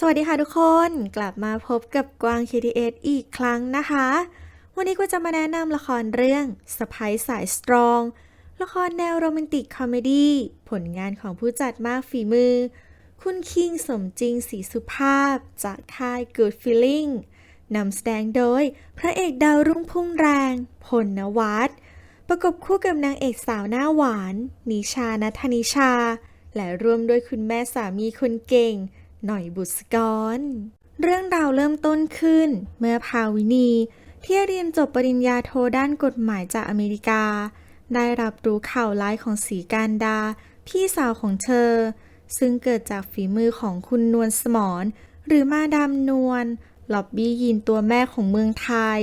วัสดีค่ะทุกคนกลับมาพบกับกวาง KTS อีกครั้งนะคะวันนี้ก็จะมาแนะนำละครเรื่องสะใภ้สายสตรองละครแนวโรแมนติกคอมเมดี้ผลงานของผู้จัดมากฝีมือคุณคิงสมจริงศรีสุภาพจากค่าย Good Feeling นำแสดงโดยพระเอกดาวรุ่งพุ่งแรงพลนวัตประกบคู่กับนางเอกสาวหน้าหวานนิชาณัฐนิชาและร่วมด้วยคุณแม่สามีคนเก่งหน่อยบุษกรเรื่องราวเริ่มต้นขึ้นเมื่อภาวินีที่เรียนจบปริญญาโทด้านกฎหมายจากอเมริกาได้รับรู้ข่าวร้ายของศรีการดาพี่สาวของเธอซึ่งเกิดจากฝีมือของคุณนวลสมรหรือมาดามนวลล็อบบี้ยินตัวแม่ของเมืองไทย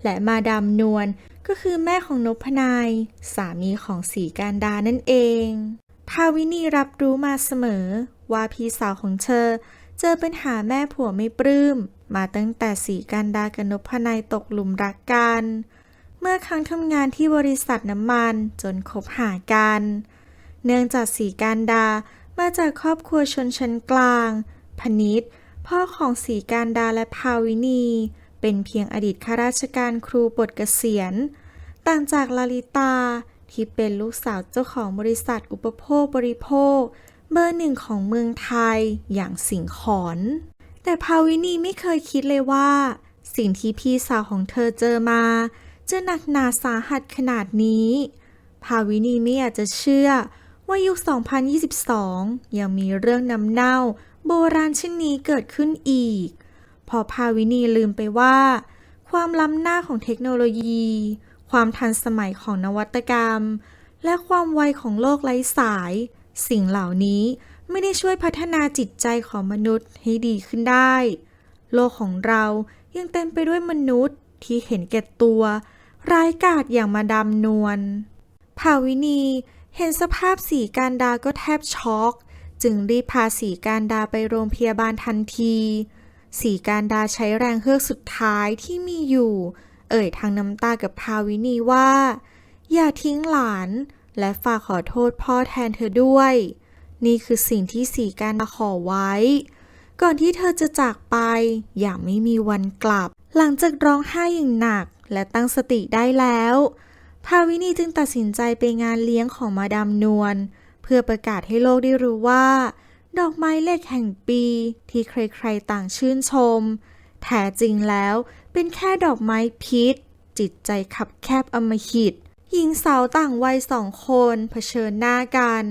และมาดามนวลก็คือแม่ของนพนายสามีของศรีการดานั่นเองภาวินีรับรู้มาเสมอว่าพี่สาวของเธอเจอปัญหาแม่ผัวไม่ปลื้มมาตั้งแต่ศรีการดากับนพนายตกหลุมรักกันเมื่อครั้งทำงานที่บริษัทน้ำมันจนคบหากันเนื่องจากศรีการดามาจากครอบครัวชนชั้นกลางพนิษฐ์พ่อของศรีการดาและภาวินีเป็นเพียงอดีตข้าราชการครูปลดเกษียณต่างจากลลิตาที่เป็นลูกสาวเจ้าของบริษัทอุปโภคบริโภคเบอร์หนึ่งของเมืองไทยอย่างสิงขรแต่ภาวินีไม่เคยคิดเลยว่าสิ่งที่พี่สาวของเธอเจอมาจะหนักหนาสาหัสขนาดนี้ภาวินีไม่อยากจะเชื่อว่ายุค 2022 ยังมีเรื่องน้ำเน่าโบราณเช่นนี้เกิดขึ้นอีกพอภาวินีลืมไปว่าความล้ำหน้าของเทคโนโลยีความทันสมัยของนวัตกรรมและความไวของโลกไร้สายสิ่งเหล่านี้ไม่ได้ช่วยพัฒนาจิตใจของมนุษย์ให้ดีขึ้นได้โลกของเรายังเต็มไปด้วยมนุษย์ที่เห็นแก่ตัวร้ายกาจอย่างมาดามนวลภาวินีเห็นสภาพศรีการดาก็แทบช็อกจึงรีบพาศรีการดาไปโรงพยาบาลทันทีศรีการดาใช้แรงเฮือกสุดท้ายที่มีอยู่เอ่ยทางน้ำตากับภาวินีว่าอย่าทิ้งหลานและฝากขอโทษพ่อแทนเธอด้วยนี่คือสิ่งที่ศรีการดาขอไว้ก่อนที่เธอจะจากไปอย่างไม่มีวันกลับหลังจากร้องไห้อย่างหนักและตั้งสติได้แล้วภาวินีจึงตัดสินใจไปงานเลี้ยงของมาดามนวลเพื่อประกาศให้โลกได้รู้ว่าดอกไม้เหล็กแห่งปีที่ใครๆต่างชื่นชมแท้จริงแล้วเป็นแค่ดอกไม้พิษจิตใจคับแคบอำมหิตหญิงสาวต่างวัย2 คนเผชิญหน้ากัน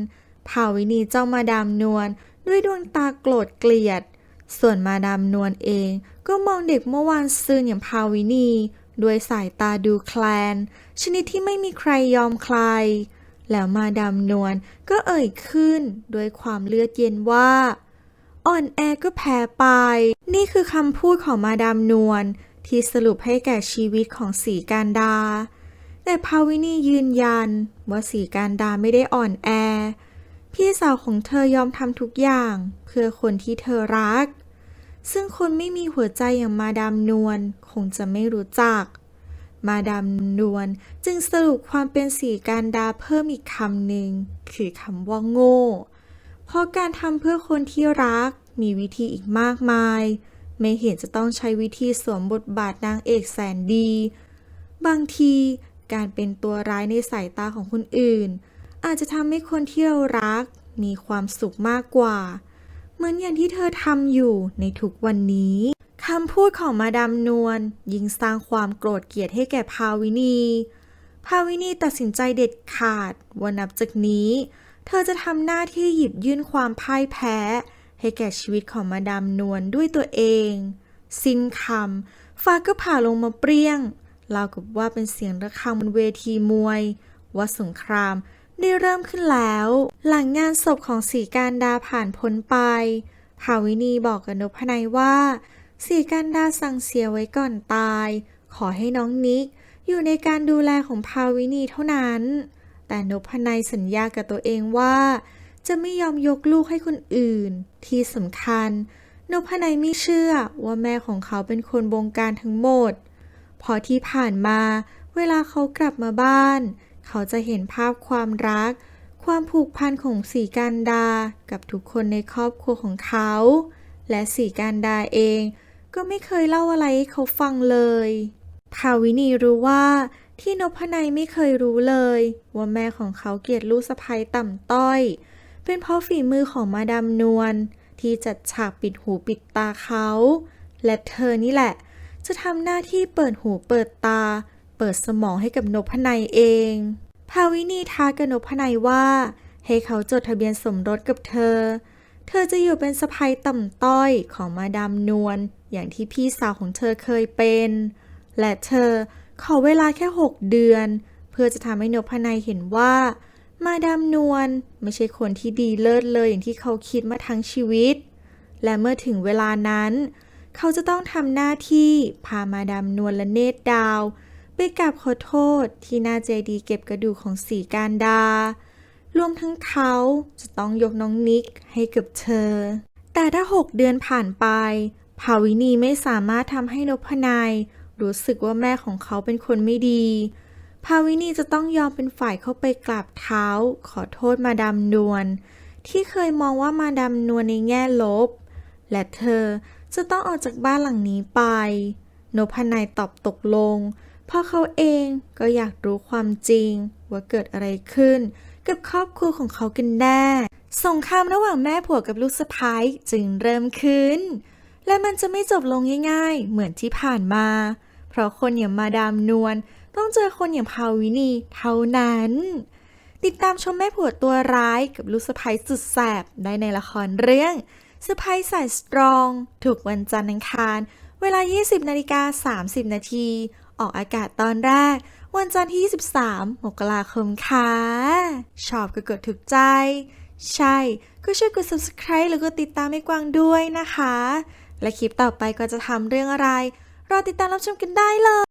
ภาวินีจ้องมาดามนวลด้วยดวงตาโกรธเกลียดส่วนมาดามนวลเองก็มองเด็กเมื่อวานซืนอย่างภาวินีด้วยสายตาดูแคลนชนิดที่ไม่มีใครยอมใครแล้วมาดามนวลก็เอ่ยขึ้นด้วยความเลือดเย็นว่าอ่อนแอก็แพ้ไปนี่คือคำพูดของมาดามนวลที่สรุปให้แก่ชีวิตของศรีการดาแต่ภาวินียืนยันว่าศรีการดาไม่ได้อ่อนแอพี่สาวของเธอยอมทำทุกอย่างเพื่อคนที่เธอรักซึ่งคนไม่มีหัวใจอย่างมาดามนวลคงจะไม่รู้จักมาดามนวลจึงสรุปความเป็นศรีการดาเพิ่มอีกคำหนึ่งคือคำว่าโง่เพราะการทำเพื่อคนที่รักมีวิธีอีกมากมายไม่เห็นจะต้องใช้วิธีสวมบทบาทนางเอกแสนดีบางทีการเป็นตัวร้ายในสายตาของคนอื่นอาจจะทำให้คนที่เรารักมีความสุขมากกว่าเหมือนอย่างที่เธอทำอยู่ในทุกวันนี้คำพูดของมาดามนวลยิ่งสร้างความโกรธเกลียดให้แก่ภาวินีตัดสินใจเด็ดขาดว่านับจากนี้เธอจะทำหน้าที่หยิบยื่นความพ่ายแพ้ให้แก่ชีวิตของมาดามนวลด้วยตัวเองสิ้นคำฟ้าก็ผ่าลงมาเปรี้ยงราวกับว่าเป็นเสียงระฆังบนเวทีมวยว่าสงครามได้เริ่มขึ้นแล้วหลังงานศพของศรีการดาผ่านพ้นไปภาวินีบอกกับนพนายว่าศรีการดาสั่งเสียไว้ก่อนตายขอให้น้องนิกอยู่ในการดูแลของภาวินีเท่านั้นแต่นพนายสัญญากับตัวเองว่าจะไม่ยอมยกลูกให้คนอื่นที่สำคัญนพนายไม่เชื่อว่าแม่ของเขาเป็นคนบงการทั้งหมดพอที่ผ่านมาเวลาเขากลับมาบ้านเขาจะเห็นภาพความรักความผูกพันของศรีการดากับทุกคนในครอบครัวของเขา และสีการดาเองก็ไม่เคยเล่าอะไรให้เขาฟังเลยภาวินีรู้ว่าที่นพนัยไม่เคยรู้เลยว่าแม่ของเขาเกลียดลูกสะใภ้ต่ำต้อยเป็นเพราะฝีมือของมาดามนวลที่จัดฉากปิดหูปิดตาเขาและเธอนี่แหละจะทำหน้าที่เปิดหูเปิดตาเปิดสมองให้กับนพนัยเองภาวินีท้ากับนพนัยว่าให้เขาจดทะเบียนสมรสกับเธอจะอยู่เป็นสะใภ้ต่ำต้อยของมาดามนวลอย่างที่พี่สาวของเธอเคยเป็นและเธอขอเวลาแค่6 เดือนเพื่อจะทำให้นพนัยเห็นว่ามาดามนวลไม่ใช่คนที่ดีเลิศเลยอย่างที่เขาคิดมาทั้งชีวิตและเมื่อถึงเวลานั้นเขาจะต้องทำหน้าที่พามาดามนวลและเนตรดาวไปกราบขอโทษที่หน้าเจดีย์เก็บกระดูกของสีการดารวมทั้งเขาจะต้องยกน้องนิกให้กับเธอแต่ถ้า6 เดือนผ่านไปภาวินีไม่สามารถทำให้นพนัยรู้สึกว่าแม่ของเขาเป็นคนไม่ดีภาวินีจะต้องยอมเป็นฝ่ายเข้าไปกราบเท้าขอโทษมาดามนวลที่เคยมองว่ามาดามนวลในแง่ลบและเธอจะต้องออกจากบ้านหลังนี้ไปนพนัยตอบตกลงเพราะเขาเองก็อยากรู้ความจริงว่าเกิดอะไรขึ้นกับครอบครัวของเขากันแน่สงครามระหว่างแม่ผัวกับลูกสะใภ้จึงเริ่มขึ้นและมันจะไม่จบลงง่ายๆเหมือนที่ผ่านมาเพราะคนอย่างมาดามนวลต้องเจอคนอย่างภาวินีเท่านั้นติดตามชมแม่ผัวตัวร้ายกับลูกสะใภ้สุดแสบได้ในละครเรื่องสะใภ้สายสตรองทุกวันจันทร์อังคารเวลา 20:30 นาทีออกอากาศตอนแรกวันจันทร์ที่ 23 มกราคมค่ะชอบก็กดถูกใจใช่ก็ช่วยกด subscribe แล้วก็ติดตามให้กวางด้วยนะคะและคลิปต่อไปก็จะทำเรื่องอะไรรอติดตามรับชมกันได้เลย